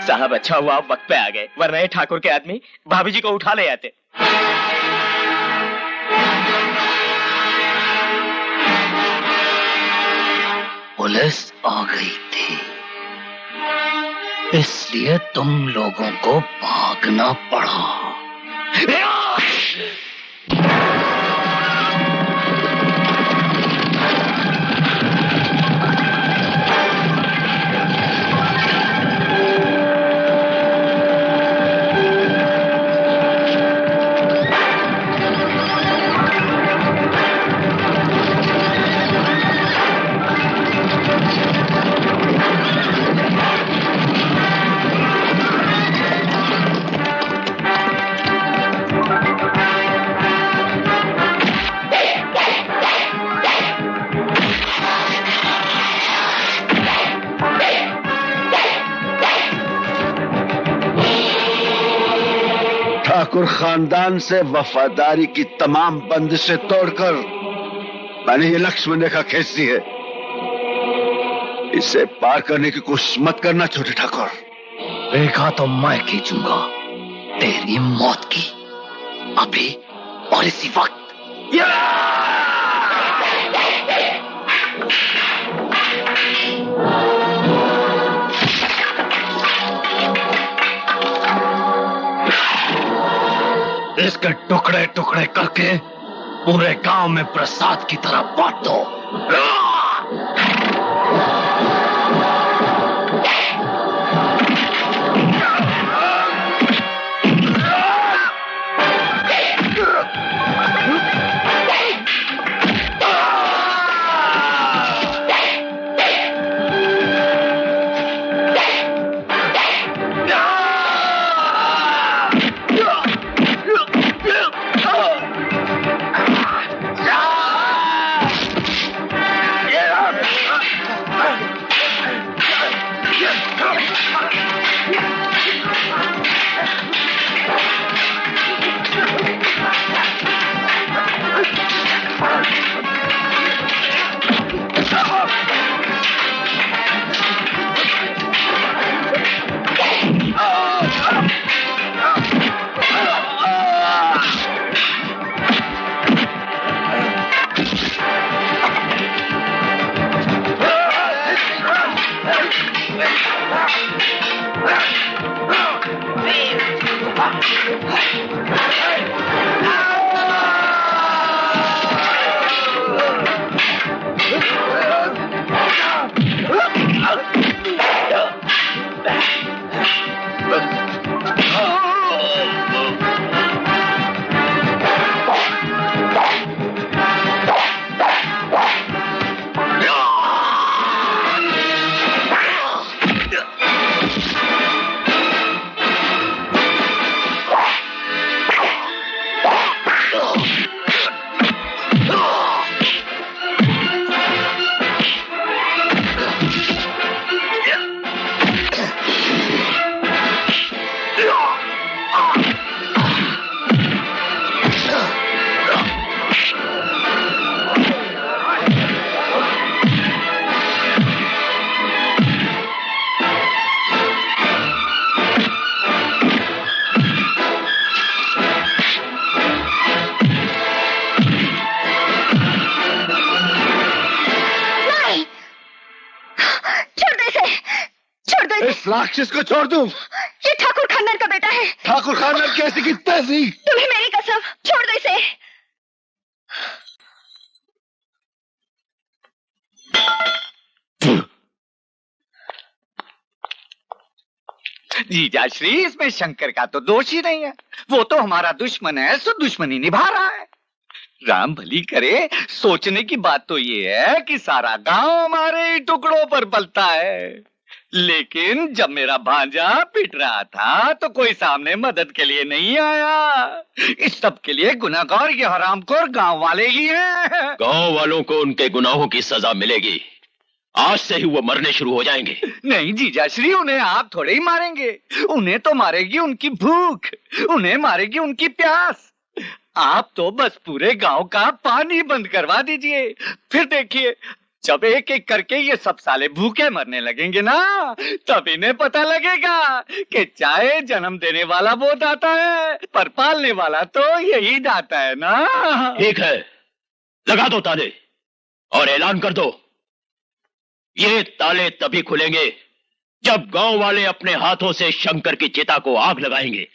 साहब अच्छा हुआ आप वक्त पे आ गए, वरना ये ठाकुर के आदमी भाभी जी को उठा ले आते। पुलिस आ गई थी, इसलिए तुम लोगों को भागना पड़ा। ठाकुर खानदान से वफादारी की तमाम बंदिशें तोड़कर मैंने ये लक्ष्मण रेखा खींची है। इसे पार करने की कोशिश मत करना छोटे ठाकुर। रेखा तो मैं खींचूंगा, तेरी मौत की, अभी और इसी वक्त। इसके टुकड़े टुकड़े करके पूरे गांव में प्रसाद की तरह बांट दो। राक्षस को छोड़ दूं? ये ठाकुर खानदान का बेटा है। ठाकुर खानदान कैसी की तैसी? तुम्हें मेरी कसम, छोड़ दो इसे। जीजाश्री, इसमें शंकर का तो दोष ही नहीं है। वो तो हमारा दुश्मन है, सो दुश्मनी निभा रहा है। राम भली करे, सोचने की बात तो ये है कि सारा गांव हमारे ही टुकड़ों पर पलता है, लेकिन जब मेरा भांजा पिट रहा था तो कोई सामने मदद के लिए नहीं आया। इस सब के लिए गुनहगार ये हरामखोर गांव वाले ही हैं। गांव वालों को उनके गुनाहों की सजा मिलेगी। आज से ही वो मरने शुरू हो जाएंगे। नहीं जीजाश्री, उन्हें आप थोड़े ही मारेंगे। उन्हें तो मारेगी उनकी भूख, उन्हें मारेगी उनकी प्यास। आप तो बस पूरे गांव का पानी बंद करवा दीजिए, फिर देखिए जब एक एक करके ये सब साले भूखे मरने लगेंगे ना, तब इन्हें पता लगेगा कि चाहे जन्म देने वाला वो दाता है, पर पालने वाला तो यही दाता है ना। ठीक है, लगा दो ताले और ऐलान कर दो, ये ताले तभी खुलेंगे जब गांव वाले अपने हाथों से शंकर की चिता को आग लगाएंगे।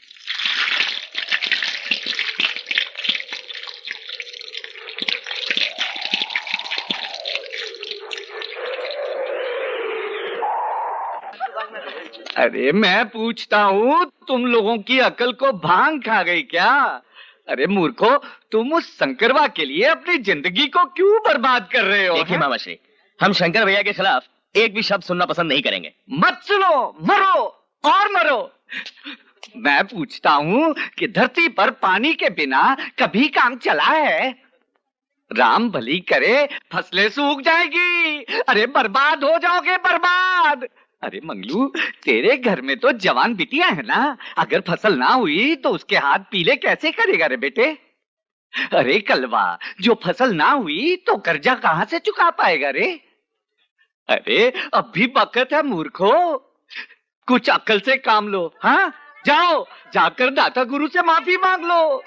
अरे मैं पूछता हूँ, तुम लोगों की अकल को भांग खा गई क्या? अरे मूर्खो, तुम उस शंकरवा के लिए अपनी जिंदगी को क्यों बर्बाद कर रहे हो? देखिए मामा श्री, हम शंकर भैया के खिलाफ एक भी शब्द सुनना पसंद नहीं करेंगे। मत सुनो, मरो और मरो। मैं पूछता हूँ कि धरती पर पानी के बिना कभी काम चला है? राम भली करे, फसलें सूख जाएगी। अरे बर्बाद हो जाओगे, बर्बाद। अरे मंगलू, तेरे घर में तो जवान बिटिया है ना, अगर फसल ना हुई तो उसके हाथ पीले कैसे करेगा रे बेटे? अरे कलवा, जो फसल ना हुई तो कर्जा कहाँ से चुका पाएगा रे? अरे अब भी वक्त है मूर्खो, कुछ अक्ल से काम लो। हाँ, जाओ जाकर दाता गुरु से माफी मांग लो,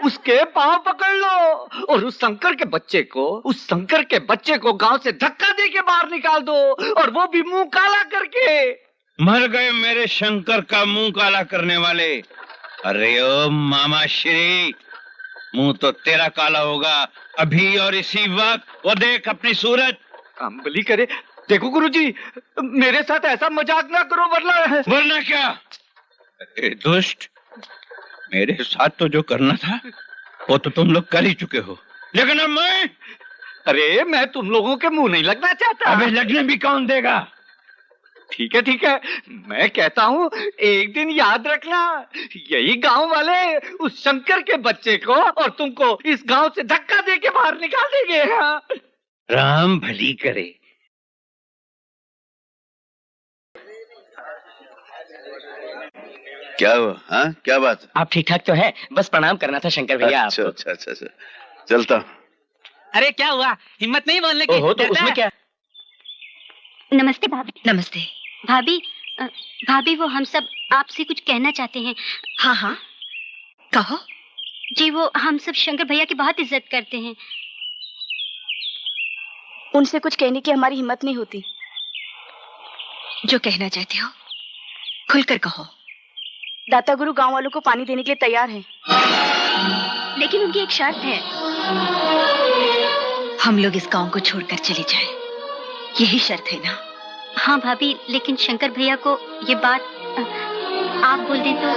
उसके पांव पकड़ लो और उस शंकर के बच्चे को गांव से धक्का दे के बाहर निकाल दो, और वो भी मुंह काला करके। मर गए मेरे शंकर का मुंह काला करने वाले। अरे ओ मामा श्री, मुंह तो तेरा काला होगा अभी और इसी वक्त। वो देख अपनी सूरत। अम्बली करे, देखो गुरुजी, मेरे साथ ऐसा मजाक ना करो, वरना क्या? अरे दुष्ट, मेरे साथ तो जो करना था वो तो तुम लोग कर ही चुके हो, लेकिन अब मैं? अरे मैं तुम लोगों के मुंह नहीं लगना चाहता। अबे लगने भी कौन देगा? ठीक है, मैं कहता हूँ एक दिन याद रखना, यही गांव वाले उस शंकर के बच्चे को और तुमको इस गांव से धक्का दे के बाहर निकाल देंगे। हाँ? राम भली करे। क्या हुआ? हाँ, क्या बात? आप ठीक ठाक तो हैं? बस प्रणाम करना था शंकर भैया अच्छा, आपको। अच्छा, चलता हूँ। अरे क्या हुआ, हिम्मत नहीं बोलने की? ओहो, तो उसमें क्या? नमस्ते भाभी। नमस्ते भाभी, भाभी वो हम सब आपसे कुछ कहना चाहते हैं। हाँ हाँ कहो। जी वो हम सब शंकर भैया की बहुत इज्जत करते हैं। उनसे कुछ कहने की हमारी हिम्मत नहीं होती। जो कहना चाहते हो खुलकर कहो। दाता गुरु गांव वालों को पानी देने के लिए तैयार हैं, लेकिन उनकी एक शर्त है। हम लोग इस गांव को छोड़कर चले जाएं, यही शर्त है ना? हाँ भाभी, लेकिन शंकर भैया को ये बात आप बोल दें तो।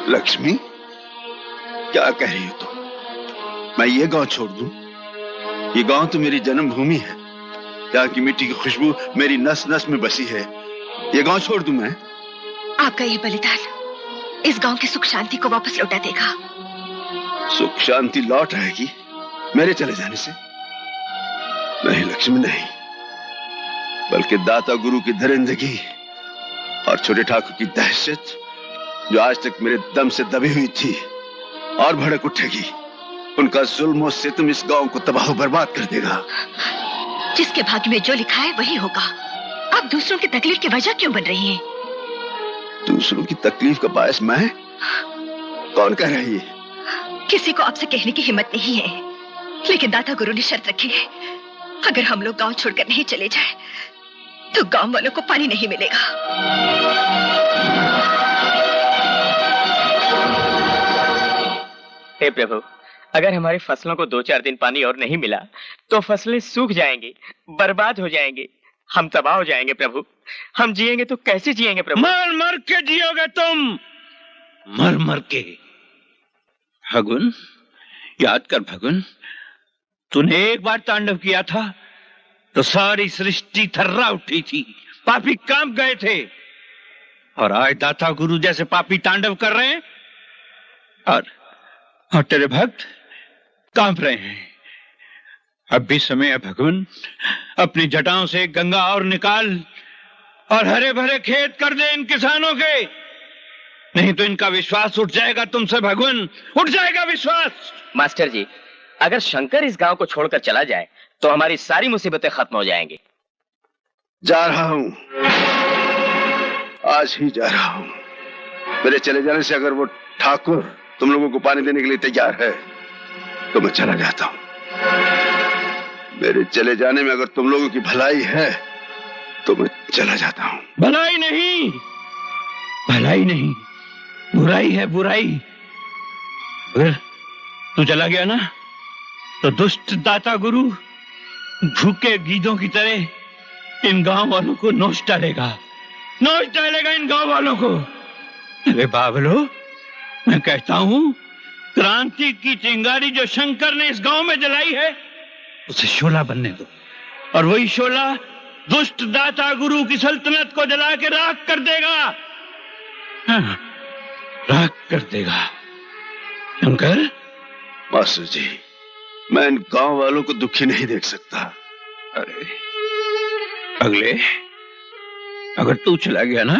लक्ष्मी, क्या कह रही हो तुम? मैं ये गांव छोड़ दूं? ये गांव तो मेरी जन्मभूमि है, यहाँ की मिट्टी की खुशबू मेरी नस नस में बसी है। ये गांव छोड़ दूं मैं? आपका ये बलिदान इस गांव की सुख शांति को वापस लौटा देगा। सुख शांति लौट आएगी मेरे चले जाने से? नहीं लक्ष्मी, नहीं, बल्कि दाता गुरु की दरिंदगी और छोटे ठाकुर की दहशत जो आज तक मेरे दम से दबी हुई थी और भड़क उठेगी। उनका जुल्म और सितम इस गांव को तबाह बर्बाद कर देगा। जिसके भाग्य में जो लिखा है वही होगा। आप दूसरों की तकलीफ की वजह क्यों बन रही हैं? दूसरों की तकलीफ का बायस मैं? कौन कह रही है? किसी को आपसे कहने की हिम्मत नहीं है, लेकिन दाता गुरु ने शर्त रखी है, अगर हम लोग गांव छोड़कर नहीं चले जाएं, तो गांव वालों को पानी नहीं मिलेगा। हे प्रभु, अगर हमारी फसलों को 2-4 दिन पानी और नहीं मिला तो फसलें सूख जाएंगी, बर्बाद हो जाएंगी। हम तबाह हो जाएंगे प्रभु। हम जिएंगे तो कैसे जिएंगे प्रभु? मर मर के जियोगे तुम, मर मर के। भगुन, याद कर भगुन, तूने एक बार तांडव किया था तो सारी सृष्टि थर्रा उठी थी, पापी कांप गए थे। और आज दाता गुरु जैसे पापी तांडव कर रहे हैं और तेरे भक्त कांप रहे हैं। अब भी समय है भगवान, अपनी जटाओं से गंगा और निकाल और हरे भरे खेत कर दे इन किसानों के, नहीं तो इनका विश्वास उठ जाएगा तुमसे भगवान, उठ जाएगा विश्वास। मास्टर जी, अगर शंकर इस गांव को छोड़कर चला जाए तो हमारी सारी मुसीबतें खत्म हो जाएंगी। जा रहा हूं, आज ही जा रहा हूं। मेरे चले जाने से अगर वो ठाकुर तुम लोगों को पानी देने के लिए तैयार है तो मैं चला जाता हूं। मेरे चले जाने में अगर तुम लोगों की भलाई है तो मैं चला जाता हूं। भलाई नहीं, भलाई नहीं, बुराई है बुराई। अगर तू चला गया ना तो दुष्ट दाता गुरु भूखे गीदों की तरह इन गांव वालों को नोच डालेगा, नोच डालेगा इन गांव वालों को। अरे बाबलो, मैं कहता हूं क्रांति की चिंगारी जो शंकर ने इस गांव में जलाई है उसे शोला बनने दो, और वही शोला दुष्ट दाता गुरु की सल्तनत को जला के राख कर देगा। हाँ, राख कर देगा। शंकर, मास्टर जी, मैं इन गांव वालों को दुखी नहीं देख सकता। अरे अगले, अगर तू चला गया ना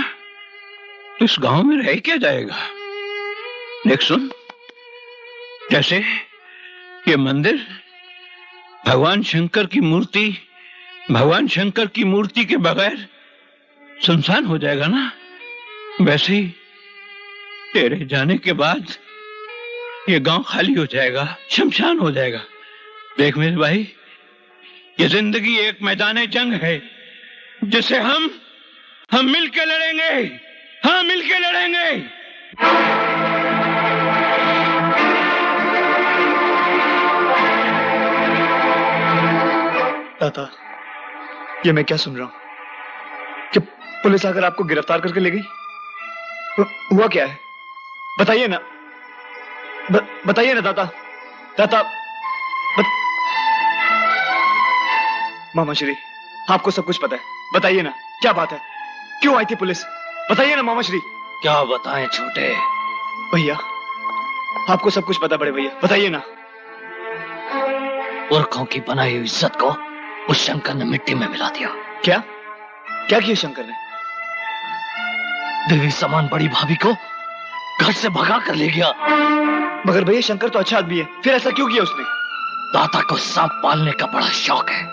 तो इस गांव में रह क्या जाएगा? देख सुन, जैसे ये मंदिर भगवान शंकर की मूर्ति के बगैर सुनसान हो जाएगा ना, वैसे ही तेरे जाने के बाद ये गांव खाली हो जाएगा, शमशान हो जाएगा। देख मेरे भाई, ये जिंदगी एक मैदान जंग है जिसे हम मिलके लड़ेंगे, हाँ मिलके लड़ेंगे। दादा, ये मैं क्या सुन रहा हूं कि पुलिस आकर आपको गिरफ्तार करके ले गई? हुआ क्या है? बताइए ना, बताइए ना दादा। दादा, मामा श्री, आपको सब कुछ पता है, बताइए ना क्या बात है, क्यों आई थी पुलिस? बताइए ना मामा श्री। क्या बताएं छोटे? भैया, आपको सब कुछ पता, बड़े भैया, बताइए ना। पुरखों की बनाई हुई इज्जत को उस शंकर ने मिट्टी में मिला दिया। क्या क्या किया शंकर ने? देवी समान बड़ी भाभी को घर से भगा कर ले गया। मगर भैया, शंकर तो अच्छा आदमी है, फिर ऐसा क्यों किया उसने? दाता को सांप पालने का बड़ा शौक है।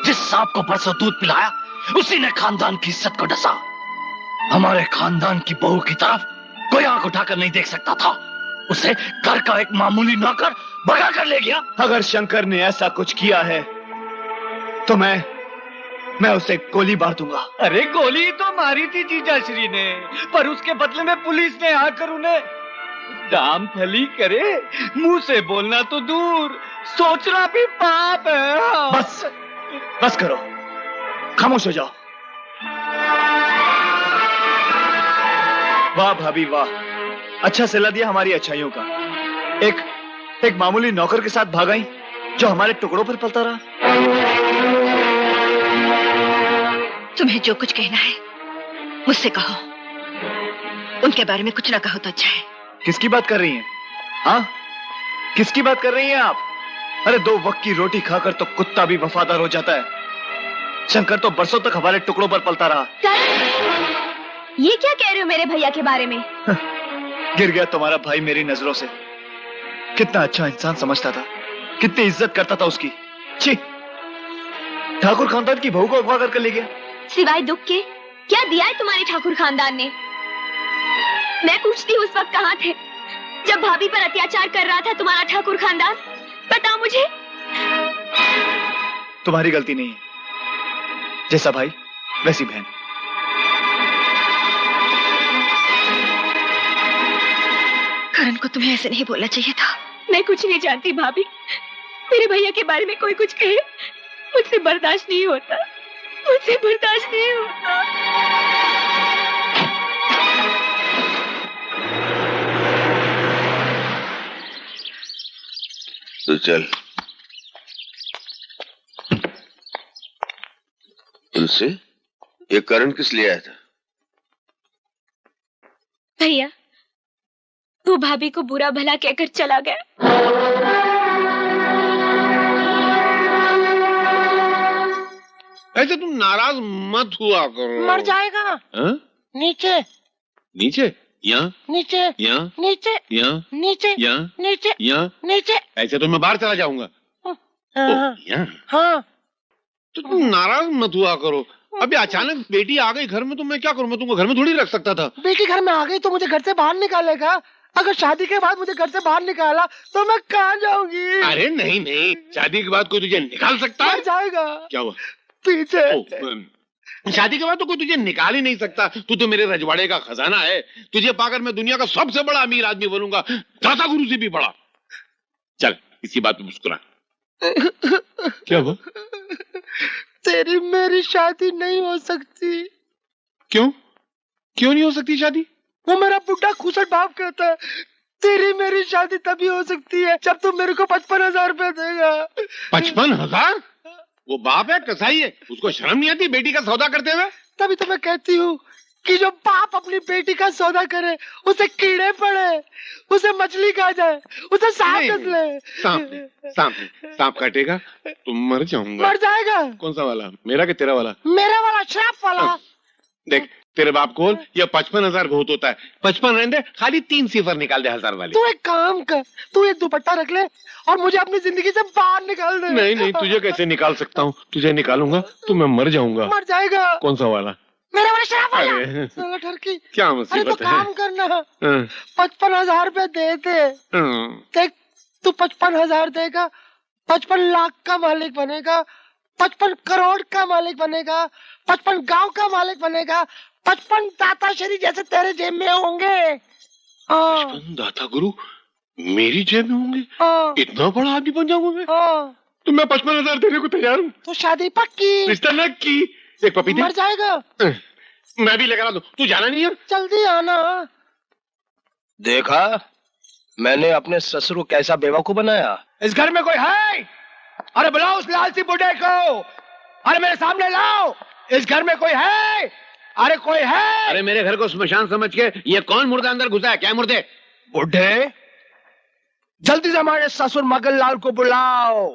जिस सांप को परसों दूध पिलाया उसी ने खानदान की इज्जत को डसा। हमारे खानदान की बहू की तरफ कोई आंख उठाकर नहीं देख सकता था, उसे घर का एक मामूली नौकर भगा कर ले गया। अगर शंकर ने ऐसा कुछ किया है तो मैं उसे गोली मार दूंगा। अरे गोली तो मारी थी जीजाश्री ने, पर उसके बदले में पुलिस ने आकर उन्हें दाम फली करे, मुंह से बोलना तो दूर, सोचना भी पाप है। बस करो, खामोश हो जाओ। वाह भाभी वाह, अच्छा सिला दिया हमारी अच्छाइयों का। एक मामूली नौकर के साथ भागाई जो हमारे टुकड़ों पर पलता रहा। तुम्हें जो कुछ कहना है मुझसे कहो, उनके बारे में कुछ ना कहो तो अच्छा है। किसकी बात कर रही हैं? हाँ, किसकी बात कर रही हैं आप? अरे 2 वक्त की रोटी खाकर तो कुत्ता भी वफादार हो जाता है। शंकर तो बरसों तक हमारे टुकड़ों पर पलता रहा। ये क्या कह रहे हो मेरे भैया के बारे में? गिर गया तुम्हारा भाई मेरी नजरों से। कितना अच्छा इंसान समझता था, कितनी इज्जत करता था उसकी। छी, ठाकुर खानदान की बहू को अगवा करके ले गया। सिवाय दुख के क्या दिया है तुम्हारे ठाकुर खानदान ने? मैं पूछती हूँ, उस वक्त कहाँ थे जब भाभी पर अत्याचार कर रहा था तुम्हारा ठाकुर खानदान? बताओ मुझे। तुम्हारी गलती नहीं है, जैसा भाई वैसी बहन। करण को तुम्हें ऐसे नहीं बोलना चाहिए था। मैं कुछ नहीं जानती भाभी, मेरे भैया के बारे में कोई कुछ कहे मुझसे बर्दाश्त नहीं होता, मुझसे बर्दाश्त नहीं होता। तो चल तुलसी, ये करण किस लिए आया था? भैया, वो भाभी को बुरा भला कहकर चला गया। ऐसे तुम नाराज मत हुआ करो। मर जाएगा। हा? नीचे नीचे, यहाँ नीचे, यहाँ नीचे, यहाँ नीचे, यहाँ नीचे, यहाँ। नीचे। ऐसे तो मैं बाहर चला जाऊंगा। हाँ, यहाँ हाँ। तो तुम नाराज मत हुआ करो। अभी अचानक बेटी आ गई घर में तो मैं क्या करूं? मैं तुमको घर में थोड़ी रख सकता था। बेटी घर में आ गई तो मुझे घर से बाहर निकालेगा। अगर शादी के बाद मुझे घर से बाहर निकाला तो मैं कहाँ जाऊंगी? अरे नहीं नहीं, शादी के बाद कोई तुझे निकाल सकता है? जाएगा। क्या हुआ? पीछे। शादी के बाद तो कोई तुझे निकाल ही नहीं सकता। तू तो मेरे रजवाड़े का खजाना है। तुझे पाकर मैं दुनिया का सबसे बड़ा अमीर आदमी बनूंगा, दाता गुरु से भी बड़ा। चल इसी बात पे मुस्कुरा। क्या हुआ? तेरी मेरी शादी नहीं हो सकती। क्यों? क्यों नहीं हो सकती शादी? वो मेरा बुढ़ा खुसट बाप कहता है तेरी मेरी शादी तभी हो सकती है जब तू मेरे को 55,000 रुपए देगा। 55,000? वो बाप है कसाई है, उसको शर्म नहीं आती बेटी का सौदा करते हुए? तभी तो मैं कहती हूँ कि जो बाप अपनी बेटी का सौदा करे उसे कीड़े पड़े, उसे मछली खा जाए, उसे सांप कस ले। सांप काटेगा तो मर जाऊंगा। मर जाएगा। कौन सा वाला, मेरा कि तेरा वाला? मेरा वाला, श्राप वाला। देख तेरे बाप को ये 55,000 बहुत होता है। 55 रहने दे, खाली 3 सिफर निकाल दे 1000 वाली। तू एक काम कर, तू एक दुपट्टा रख ले और मुझे अपनी जिंदगी से बाहर निकाल दे। नहीं नहीं, तुझे कैसे निकाल सकता हूँ? तुझे निकालूंगा तो मैं मर जाऊंगा। मर जाएगा। कौन सा वाला? मेरा वाला श्राप वाला। साला ठरकी। क्या अरे मुसीबत तो काम करना, 55,000 रुपए दे दे। देख तू 55,000 देगा, 55 लाख का मालिक बनेगा, 55 करोड़ का मालिक बनेगा, 55 गांव का मालिक बनेगा, 55 दाताश्री जैसे तेरे जेब में होंगे। 55 दाता गुरु मेरी जेब में होंगे? इतना बड़ा आदमी बन जाऊंगा मैं? तो मैं 55,000 देने को तैयार हूँ। तो शादी पक्की। रिश्ता नक्की। एक पपीते। मर जाएगा। मैं भी लेकर आ दूं। तू जाना नहीं है? जल्दी आना। देखा मैंने अपने ससुर को कैसा बेवकूफ बनाया। इस घर में कोई है? अरे बुलाओ उस लालची बुढ़े को। अरे मेरे सामने लाओ। इस घर में कोई है? अरे कोई है? अरे मेरे घर को स्मशान समझ के ये कौन मुर्दा अंदर घुसा है? क्या मुर्दे? बुढ़े जल्दी से हमारे ससुर मगन लाल को बुलाओ।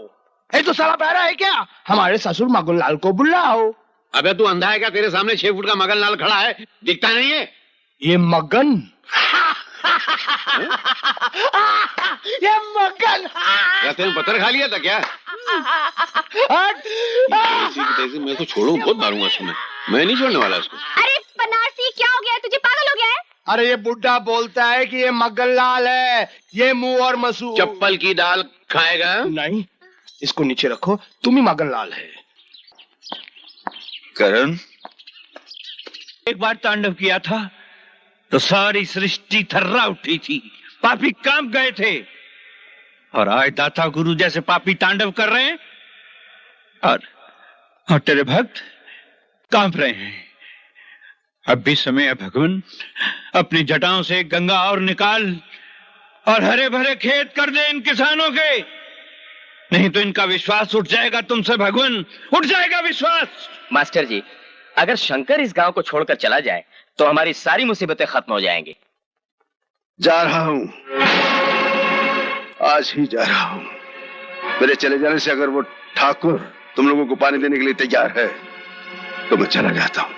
ये तो साला बहरा है क्या? हमारे ससुर मगन लाल को बुलाओ। अबे तू अंधा है क्या? तेरे सामने 6 फुट का मगन लाल खड़ा है, दिखता नहीं है? ये मगन ये मगन तेरे पत्थर खा लिया था क्या? मैं तो छोड़ू, बहुत मारूंगा इसमें। मैं नहीं छोड़ने वाला इसको। अरे बनारसी क्या हो गया है तुझे? पागल हो गया है? अरे ये बुढ़ा बोलता है कि ये मगन लाल है, ये मुंह और मसूर। चप्पल की दाल खाएगा? नहीं, इसको नीचे रखो, तुम ही मगन लाल है। करण, एक बार तांडव किया था तो सारी सृष्टि थर्रा उठी थी, पापी कांप गए थे। और आज दाता गुरु जैसे पापी तांडव कर रहे हैं और तेरे भक्त कांप रहे हैं। अब भी समय है भगवान, अपनी जटाओं से गंगा और निकाल और हरे भरे खेत कर दे इन किसानों के, नहीं तो इनका विश्वास उठ जाएगा तुमसे भगवान, उठ जाएगा विश्वास। मास्टर जी, अगर शंकर इस गांव को छोड़कर चला जाए तो हमारी सारी मुसीबतें खत्म हो जाएंगी। जा रहा हूं, आज ही जा रहा हूं। मेरे चले जाने से अगर वो ठाकुर तुम लोगों को पानी देने के लिए तैयार है तो मैं चला जाता हूं।